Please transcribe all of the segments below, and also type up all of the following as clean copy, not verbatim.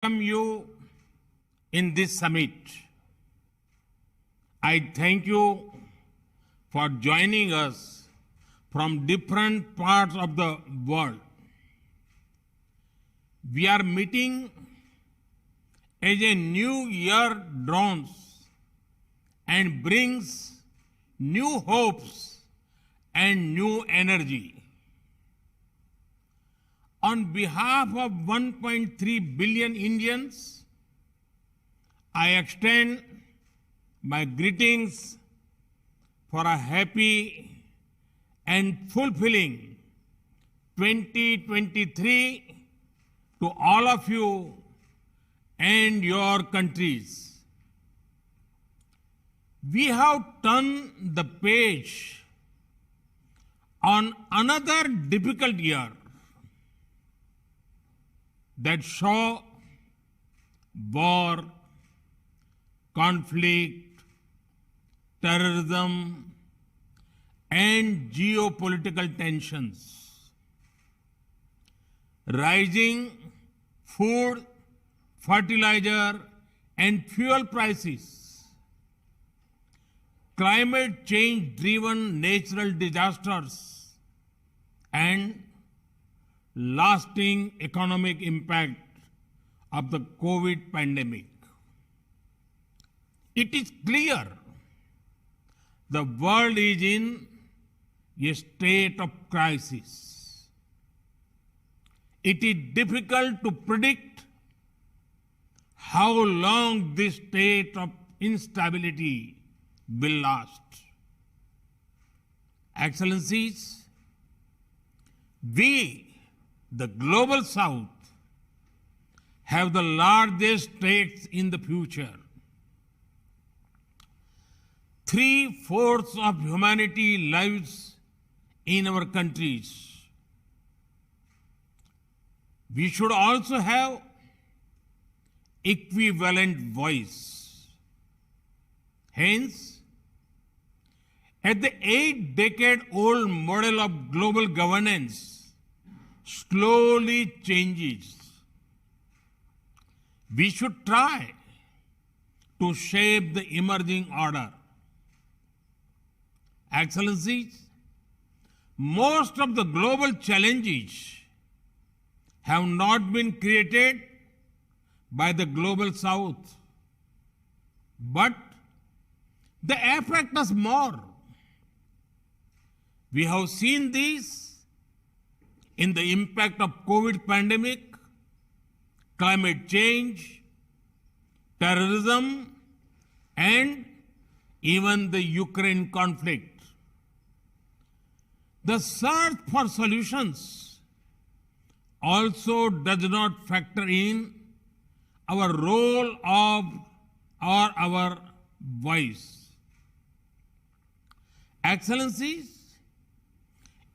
welcome you in this summit. I thank you for joining us from different parts of the world. We are meeting as a new year dawns and brings new hopes and new energy. On behalf of 1.3 billion Indians, I extend my greetings for a happy and fulfilling 2023 to all of you and your countries. We have turned the page on another difficult year that saw war, conflict, terrorism, and geopolitical tensions. Rising food, fertilizer, and fuel prices, climate change-driven natural disasters, and lasting economic impact of the COVID pandemic. It is clear the world is in a state of crisis. It is difficult to predict how long this state of instability will last. Excellencies, we, the Global South, have the largest stakes in the future. 3/4 of humanity lives in our countries. We should also have equivalent voice. Hence, as the 8-decade-old model of global governance slowly changes, we should try to shape the emerging order. Excellencies, most of the global challenges have not been created by the Global South, but they affect us more. We have seen this in the impact of COVID pandemic, climate change, terrorism, and even the Ukraine conflict. The search for solutions also does not factor in our role or our voice. Excellencies,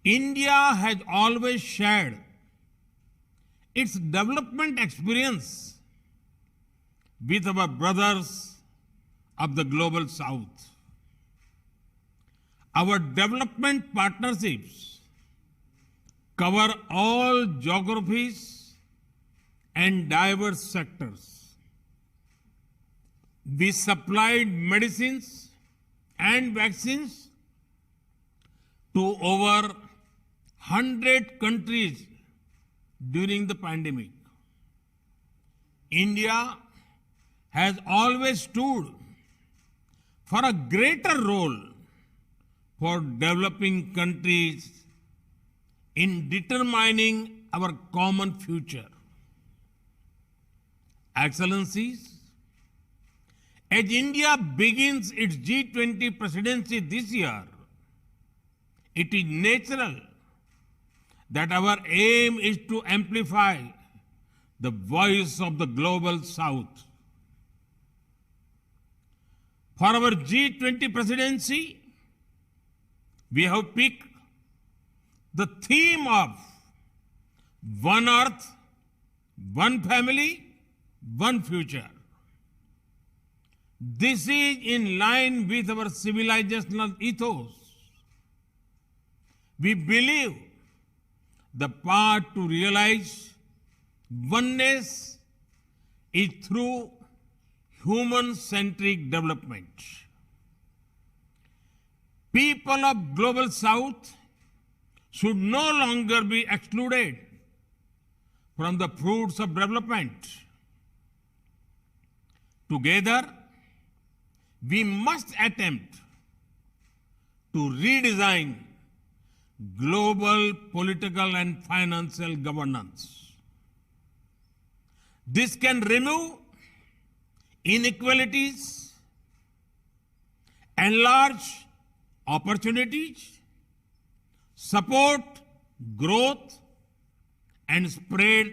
India has always shared its development experience with our brothers of the Global South. Our development partnerships cover all geographies and diverse sectors. We supplied medicines and vaccines to over 100 countries during the pandemic. India has always stood for a greater role for developing countries in determining our common future. Excellencies, as India begins its G20 presidency this year, it is natural that our aim is to amplify the voice of the Global South. For our G20 presidency, we have picked the theme of One Earth, One Family, One Future. This is in line with our civilizational ethos. We believe the path to realize oneness is through human-centric development. People of Global South should no longer be excluded from the fruits of development. Together, we must attempt to redesign global political and financial governance. This can remove inequalities, enlarge opportunities, support growth, and spread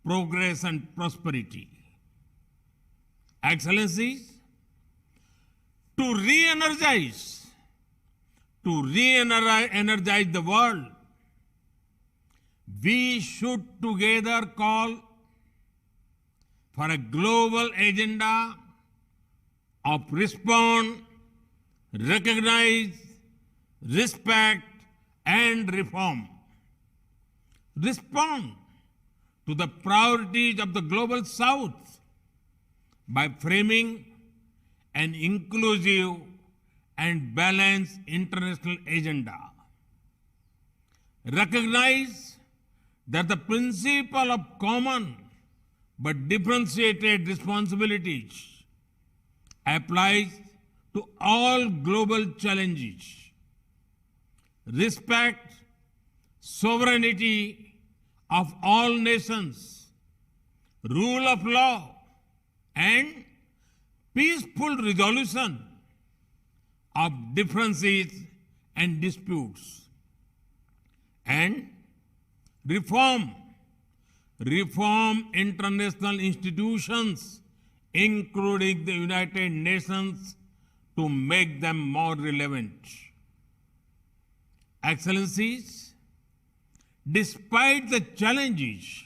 progress and prosperity. Excellencies, to re-energize the world, we should together call for a global agenda of respond, recognize, respect, and reform. Respond to the priorities of the Global South by framing an inclusive and balanced international agenda. Recognize that the principle of common but differentiated responsibilities applies to all global challenges. Respect sovereignty of all nations, rule of law, and peaceful resolution of differences and disputes. And reform international institutions, including the United Nations, to make them more relevant. Excellencies, despite the challenges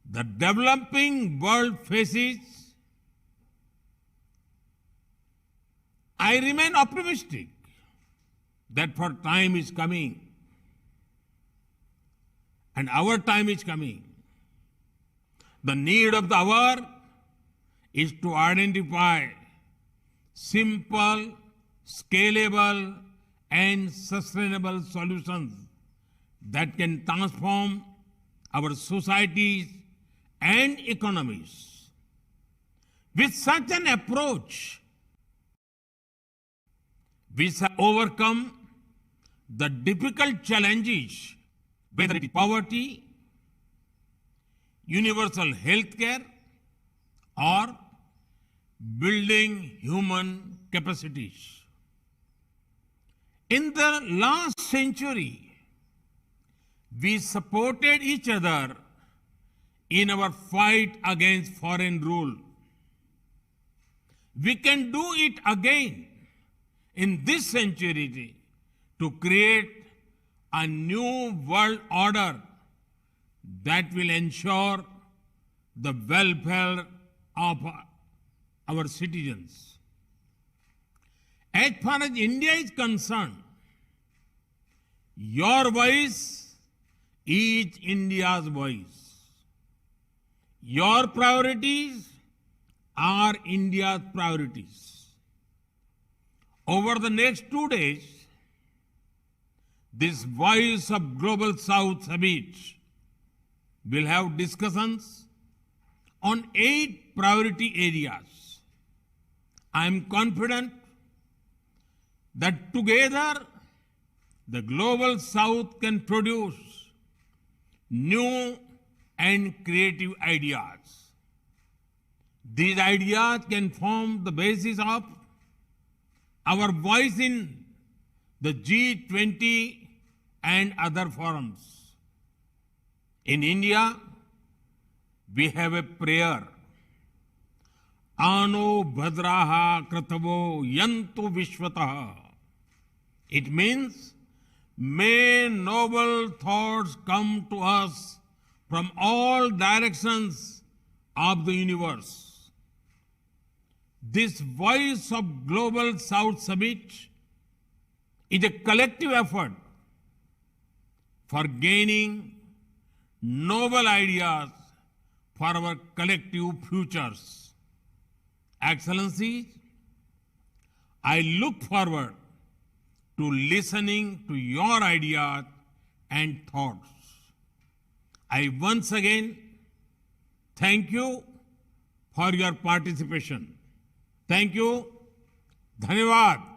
the developing world faces, I remain optimistic that for time is coming, and our time is coming. The need of the hour is to identify simple, scalable, and sustainable solutions that can transform our societies and economies. With such an approach, we shall overcome the difficult challenges, whether it is poverty, universal health care, or building human capacities. In the last century, we supported each other in our fight against foreign rule. We can do it again in this century to create a new world order that will ensure the welfare of our citizens. As far as India is concerned, your voice is India's voice. Your priorities are India's priorities. Over the next 2 days, this Voice of Global South Summit will have discussions on 8 priority areas. I am confident that together the Global South can produce new and creative ideas. These ideas can form the basis of our voice in the G20 and other forums. In India, we have a prayer. Ano bhadraha kratavo yantu vishwataha. It means, may noble thoughts come to us from all directions of the universe. This Voice of Global South Summit is a collective effort for gaining noble ideas for our collective futures. Excellencies, I look forward to listening to your ideas and thoughts. I once again thank you for your participation. Thank you. धन्यवाद.